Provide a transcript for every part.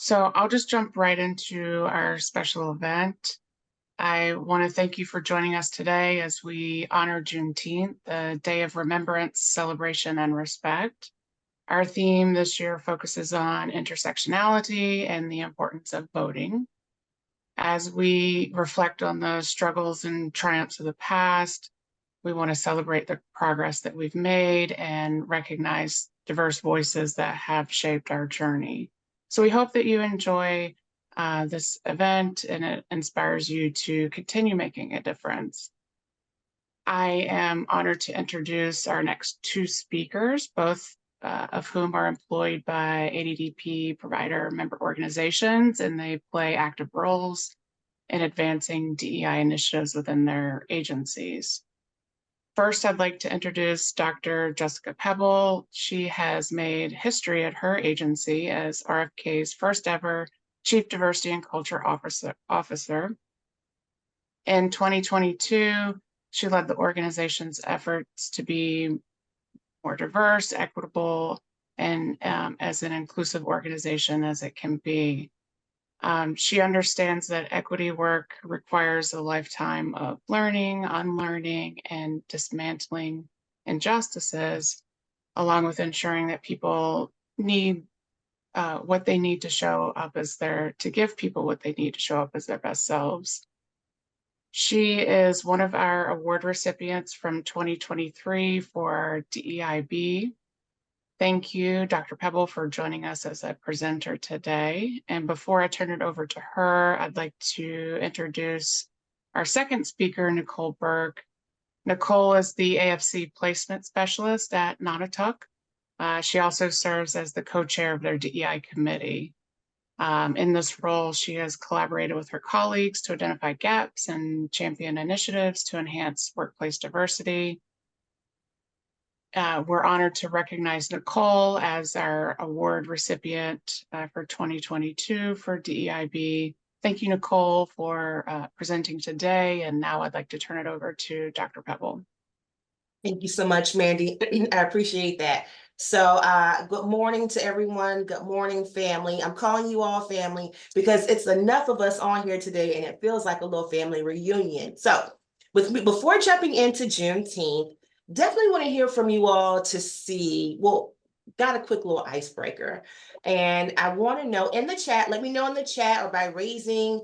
So I'll just jump right into our special event. I want to thank you for joining us today as we honor Juneteenth, the Day of Remembrance, Celebration, and Respect. Our theme this year focuses on intersectionality and the importance of voting. As we reflect on the struggles and triumphs of the past, we want to celebrate the progress that we've made and recognize diverse voices that have shaped our journey. So we hope that you enjoy this event and it inspires you to continue making a difference. I am honored to introduce our next two speakers, both of whom are employed by ADDP provider member organizations, and they play active roles in advancing DEI initiatives within their agencies. First, I'd like to introduce Dr. Jessica Pebble. She has made history at her agency as RFK's first ever Chief Diversity and Culture Officer. In 2022, she led the organization's efforts to be more diverse, equitable, and as an inclusive organization as it can be. She understands that equity work requires a lifetime of learning, unlearning, and dismantling injustices, along with ensuring that people need what they need to show up as to give people what they need to show up as their best selves. She is one of our award recipients from 2023 for DEIB. Thank you, Dr. Pebble, for joining us as a presenter today. And before I turn it over to her, I'd like to introduce our second speaker, Nichole Bourke. Nichole is the AFC placement specialist at Nonotuck. She also serves as the co-chair of their DEI committee. In this role, she has collaborated with her colleagues to identify gaps and champion initiatives to enhance workplace diversity. We're honored to recognize Nichole as our award recipient for 2022 for DEIB. Thank you, Nichole, for presenting today. And now I'd like to turn it over to Dr. Pebble. Thank you so much, Mandy. I appreciate that. So good morning to everyone. Good morning, family. I'm calling you all family because it's enough of us on here today and it feels like a little family reunion. So before jumping into Juneteenth, definitely want to hear from you all to see, well, got a quick little icebreaker. And I want to know in the chat, let me know in the chat or by raising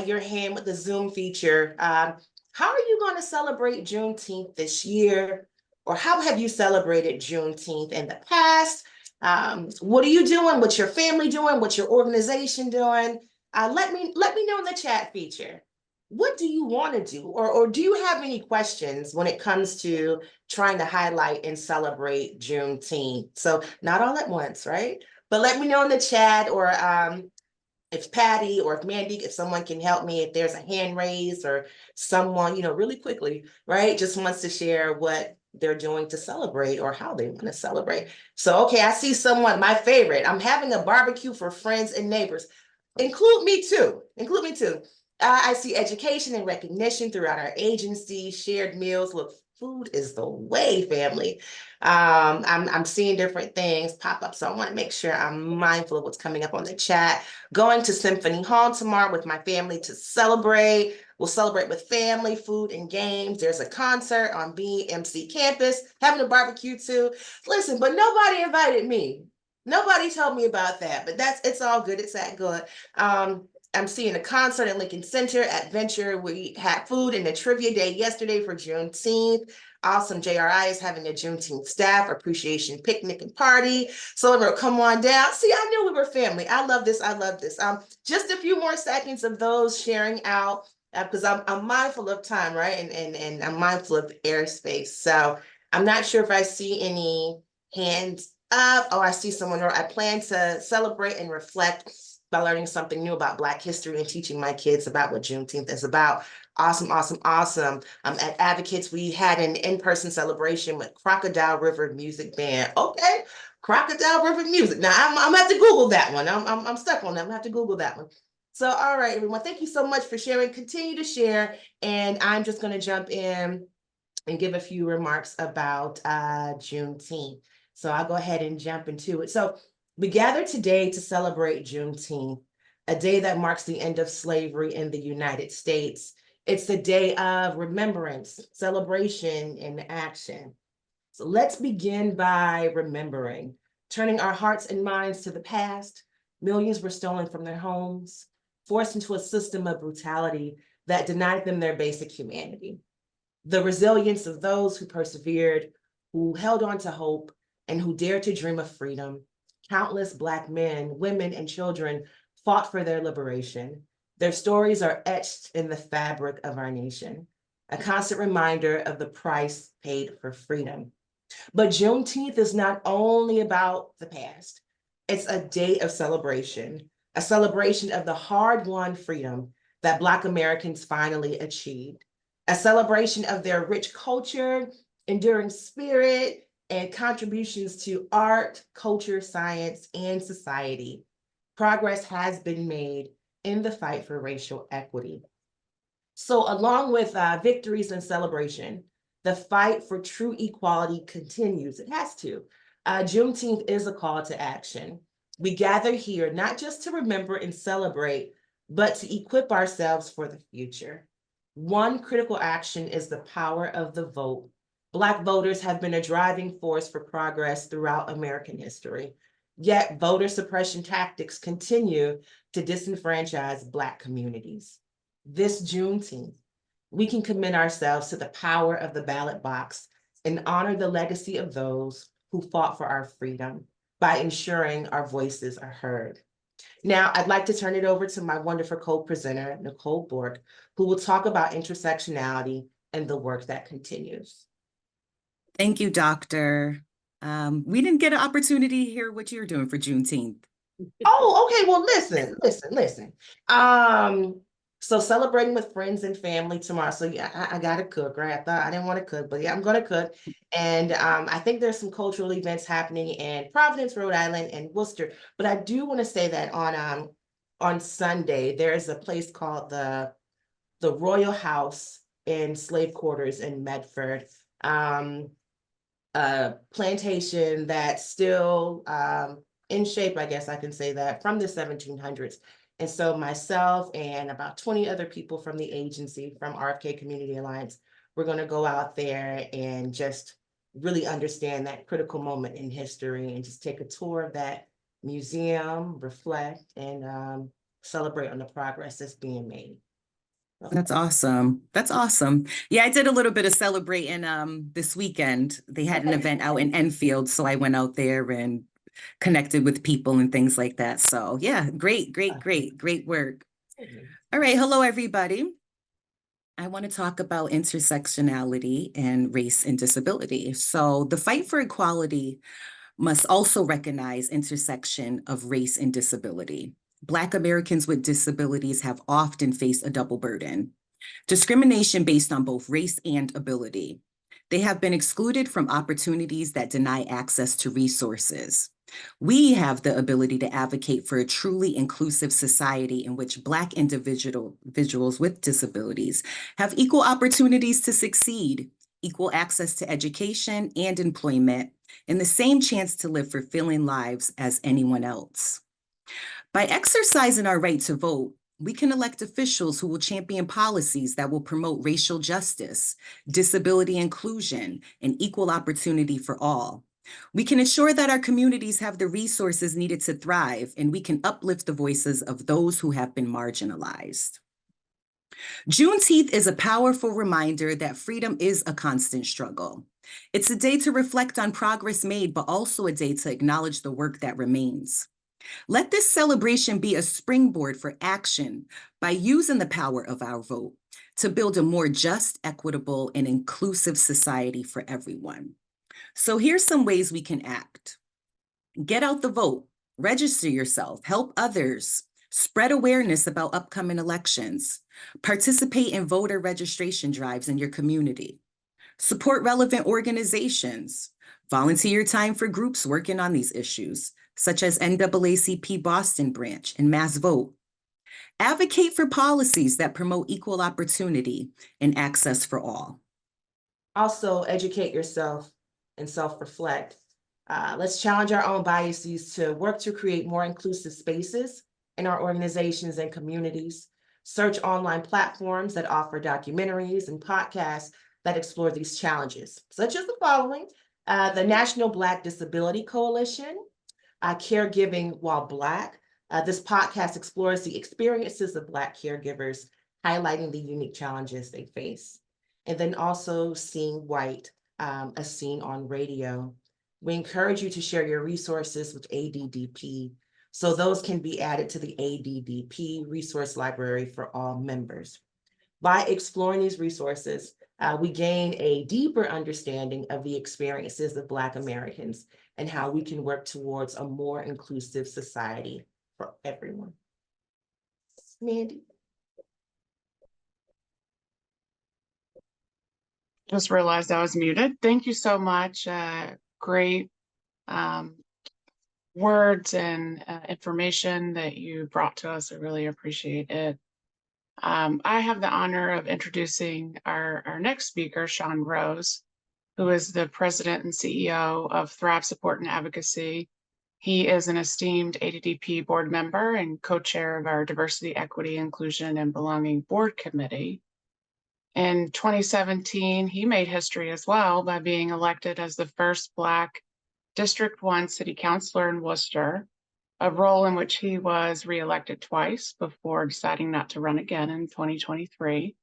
your hand with the Zoom feature. How are you going to celebrate Juneteenth this year? Or how have you celebrated Juneteenth in the past? What are you doing? What's your family doing? What's your organization doing? Let me know in the chat feature. What do you want to do? Or do you have any questions when it comes to trying to highlight and celebrate Juneteenth? So not all at once, right? But let me know in the chat or if Patty or if Mandy, if someone can help me, if there's a hand raised or someone, really quickly, right, just wants to share what they're doing to celebrate or how they want to celebrate. So, okay, I see someone, my favorite. I'm having a barbecue for friends and neighbors. Include me too. Include me too. I see education and recognition throughout our agency, shared meals. Look, food is the way, family. I'm seeing different things pop up, so I want to make sure I'm mindful of what's coming up on the chat. Going to Symphony Hall tomorrow with my family to celebrate. We'll celebrate with family, food, and games. There's a concert on BMC campus, having a barbecue too. Listen, but nobody invited me. Nobody told me about that, but it's all good. It's that good. I'm seeing a concert at Lincoln Center at Venture. We had food and a trivia day yesterday for Juneteenth. Awesome. JRI is having a Juneteenth staff appreciation picnic and party. So everyone come on down. See, I knew we were family. I love this. I love this. Just a few more seconds of those sharing out because I'm mindful of time, right? And I'm mindful of airspace. So I'm not sure if I see any hands up. Oh, I see someone. I plan to celebrate and reflect by learning something new about Black history and teaching my kids about what Juneteenth is about. Awesome, awesome, awesome. At Advocates, we had an in-person celebration with Crocodile River Music Band. Okay, Crocodile River Music. Now, I'm gonna have to Google that one. I'm stuck on that. I'm gonna have to Google that one. So, all right, everyone, thank you so much for sharing. Continue to share. And I'm just gonna jump in and give a few remarks about Juneteenth. So I'll go ahead and jump into it. So We gather today to celebrate Juneteenth, a day that marks the end of slavery in the United States. It's a day of remembrance, celebration, and action. So let's begin by remembering, turning our hearts and minds to the past. Millions were stolen from their homes, forced into a system of brutality that denied them their basic humanity. The resilience of those who persevered, who held on to hope, and who dared to dream of freedom. Countless Black men, women, and children fought for their liberation. Their stories are etched in the fabric of our nation, a constant reminder of the price paid for freedom. But Juneteenth is not only about the past, it's a day of celebration, a celebration of the hard-won freedom that Black Americans finally achieved, a celebration of their rich culture, enduring spirit, and contributions to art, culture, science, and society. Progress has been made in the fight for racial equity. So along with victories and celebration, the fight for true equality continues. It has to. Juneteenth is a call to action. We gather here not just to remember and celebrate, but to equip ourselves for the future. One critical action is the power of the vote. Black voters have been a driving force for progress throughout American history. Yet voter suppression tactics continue to disenfranchise Black communities. This Juneteenth, we can commit ourselves to the power of the ballot box and honor the legacy of those who fought for our freedom by ensuring our voices are heard. Now, I'd like to turn it over to my wonderful co-presenter, Nichole Bourke, who will talk about intersectionality and the work that continues. Thank you, Doctor. We didn't get an opportunity to hear what you're doing for Juneteenth. Oh, okay. Well, listen. So celebrating with friends and family tomorrow. So yeah, I gotta cook, right? I thought I didn't want to cook, but yeah, I'm gonna cook. And I think there's some cultural events happening in Providence, Rhode Island, and Worcester. But I do want to say that on Sunday, there is a place called the Royal House in slave quarters in Medford. A plantation that's still in shape, I guess I can say that, from the 1700s. And so myself and about 20 other people from the agency, from RFK Community Alliance, we're going to go out there and just really understand that critical moment in history and just take a tour of that museum, reflect, and celebrate on the progress that's being made. That's awesome. That's awesome. Yeah, I did a little bit of celebrating this weekend. They had an event out in Enfield, so I went out there and connected with people and things like that. So yeah, great work. All right, hello everybody. I want to talk about intersectionality and race and disability. So the fight for equality must also recognize intersection of race and disability. Black Americans with disabilities have often faced a double burden: discrimination based on both race and ability. They have been excluded from opportunities that deny access to resources. We have the ability to advocate for a truly inclusive society in which Black individuals with disabilities have equal opportunities to succeed, equal access to education and employment, and the same chance to live fulfilling lives as anyone else. By exercising our right to vote, we can elect officials who will champion policies that will promote racial justice, disability inclusion, and equal opportunity for all. We can ensure that our communities have the resources needed to thrive, and we can uplift the voices of those who have been marginalized. Juneteenth is a powerful reminder that freedom is a constant struggle. It's a day to reflect on progress made, but also a day to acknowledge the work that remains. Let this celebration be a springboard for action by using the power of our vote to build a more just, equitable, and inclusive society for everyone. So here's some ways we can act. Get out the vote, register yourself, help others, spread awareness about upcoming elections, participate in voter registration drives in your community, support relevant organizations, volunteer your time for groups working on these issues, such as NAACP Boston Branch and Mass Vote. Advocate for policies that promote equal opportunity and access for all. Also, educate yourself and self-reflect. Let's challenge our own biases to work to create more inclusive spaces in our organizations and communities. Search online platforms that offer documentaries and podcasts that explore these challenges, such as the following: the National Black Disability Coalition, Caregiving While Black. This podcast explores the experiences of Black caregivers, highlighting the unique challenges they face. And then also Seeing White, a scene on radio. We encourage you to share your resources with ADDP, so those can be added to the ADDP resource library for all members. By exploring these resources, we gain a deeper understanding of the experiences of Black Americans and how we can work towards a more inclusive society for everyone. Mandy? Just realized I was muted. Thank you so much. Great words and information that you brought to us. I really appreciate it. I have the honor of introducing our next speaker, Sean Rose, who is the president and CEO of Thrive Support and Advocacy. He is an esteemed ADDP board member and co-chair of our Diversity, Equity, Inclusion, and Belonging Board Committee. In 2017, he made history as well by being elected as the first Black District 1 City Councilor in Worcester, a role in which he was reelected twice before deciding not to run again in 2023.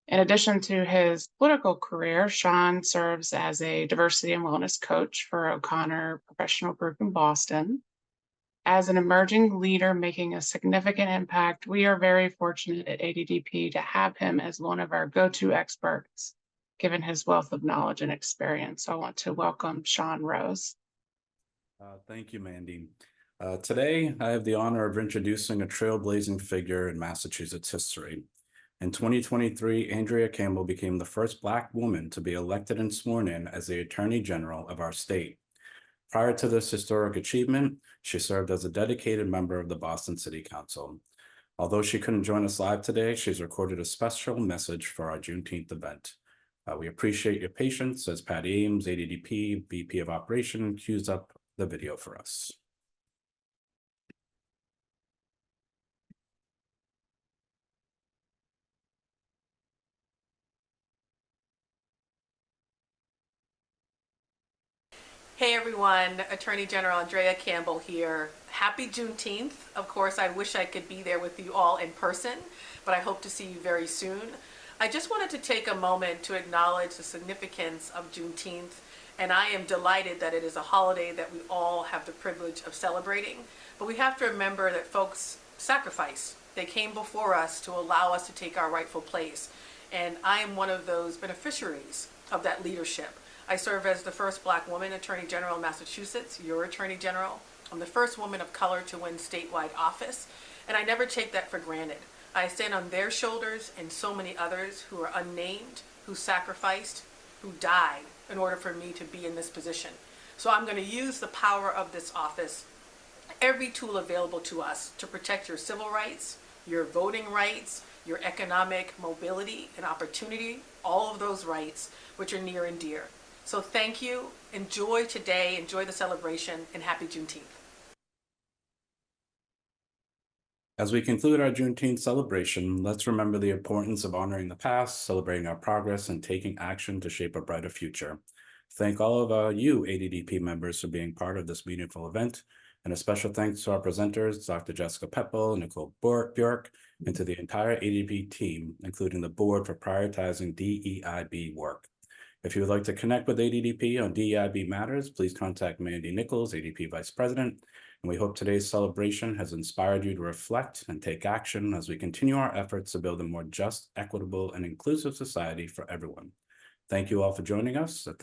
In addition to his political career, Sean serves as a diversity and wellness coach for O'Connor Professional Group in Boston. As an emerging leader making a significant impact, we are very fortunate at ADDP to have him as one of our go-to experts, given his wealth of knowledge and experience. So I want to welcome Sean Rose. Thank you, Mandy. Today, I have the honor of introducing a trailblazing figure in Massachusetts history. In 2023, Andrea Campbell became the first Black woman to be elected and sworn in as the Attorney General of our state. Prior to this historic achievement, she served as a dedicated member of the Boston City Council. Although she couldn't join us live today, she's recorded a special message for our Juneteenth event. We appreciate your patience as Pat Ames, ADDP, VP of Operation, cues up the video for us. Hey everyone, Attorney General Andrea Campbell here. Happy Juneteenth. Of course, I wish I could be there with you all in person, but I hope to see you very soon. I just wanted to take a moment to acknowledge the significance of Juneteenth, and I am delighted that it is a holiday that we all have the privilege of celebrating. But we have to remember that folks sacrifice. They came before us to allow us to take our rightful place, and I am one of those beneficiaries of that leadership. I serve as the first Black woman Attorney General in Massachusetts, your Attorney General. I'm the first woman of color to win statewide office, and I never take that for granted. I stand on their shoulders and so many others who are unnamed, who sacrificed, who died in order for me to be in this position. So I'm going to use the power of this office, every tool available to us to protect your civil rights, your voting rights, your economic mobility and opportunity, all of those rights which are near and dear. So thank you, enjoy today, enjoy the celebration, and happy Juneteenth. As we conclude our Juneteenth celebration, let's remember the importance of honoring the past, celebrating our progress, and taking action to shape a brighter future. Thank all of you ADDP members for being part of this meaningful event, and a special thanks to our presenters, Dr. Jessica Pebble, Nichole Bourke, and to the entire ADDP team, including the board for prioritizing DEIB work. If you would like to connect with ADDP on DEIB matters, please contact Mandy Nichols, ADDP Vice President, and we hope today's celebration has inspired you to reflect and take action as we continue our efforts to build a more just, equitable, and inclusive society for everyone. Thank you all for joining us.